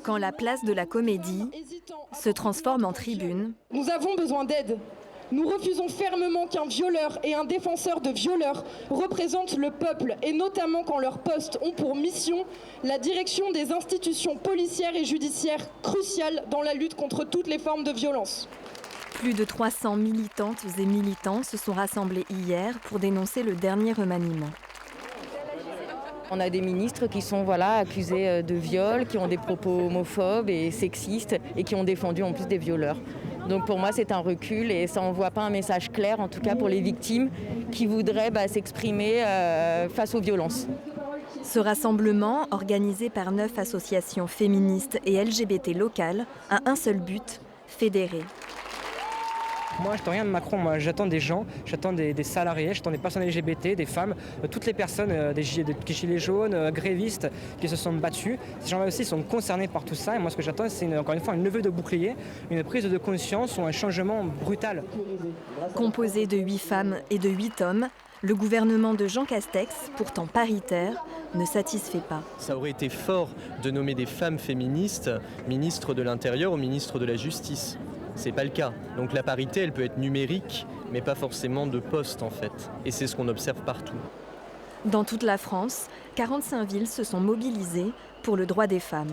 Quand la place de la Comédie se transforme en tribune. Nous avons besoin d'aide. Nous refusons fermement qu'un violeur et un défenseur de violeurs représentent le peuple, et notamment quand leurs postes ont pour mission la direction des institutions policières et judiciaires cruciales dans la lutte contre toutes les formes de violence. Plus de 300 militantes et militants se sont rassemblés hier pour dénoncer le dernier remaniement. On a des ministres qui sont accusés de viol, qui ont des propos homophobes et sexistes et qui ont défendu en plus des violeurs. Donc pour moi c'est un recul et ça n'envoie pas un message clair, en tout cas pour les victimes qui voudraient s'exprimer face aux violences. Ce rassemblement, organisé par 9 associations féministes et LGBT locales, a un seul but, fédérer. Moi, j'attends rien de Macron. Moi, j'attends des gens, j'attends des salariés, j'attends des personnes LGBT, des femmes, toutes les personnes, des gilets jaunes, grévistes qui se sont battus. Ces gens-là aussi sont concernés par tout ça. Et moi, ce que j'attends, c'est encore une fois une levée de bouclier, une prise de conscience ou un changement brutal. Composé de 8 femmes et de 8 hommes, le gouvernement de Jean Castex, pourtant paritaire, ne satisfait pas. Ça aurait été fort de nommer des femmes féministes ministres de l'Intérieur ou ministres de la Justice. C'est pas le cas. Donc la parité, elle peut être numérique, mais pas forcément de poste en fait. Et c'est ce qu'on observe partout. Dans toute la France, 45 villes se sont mobilisées pour le droit des femmes.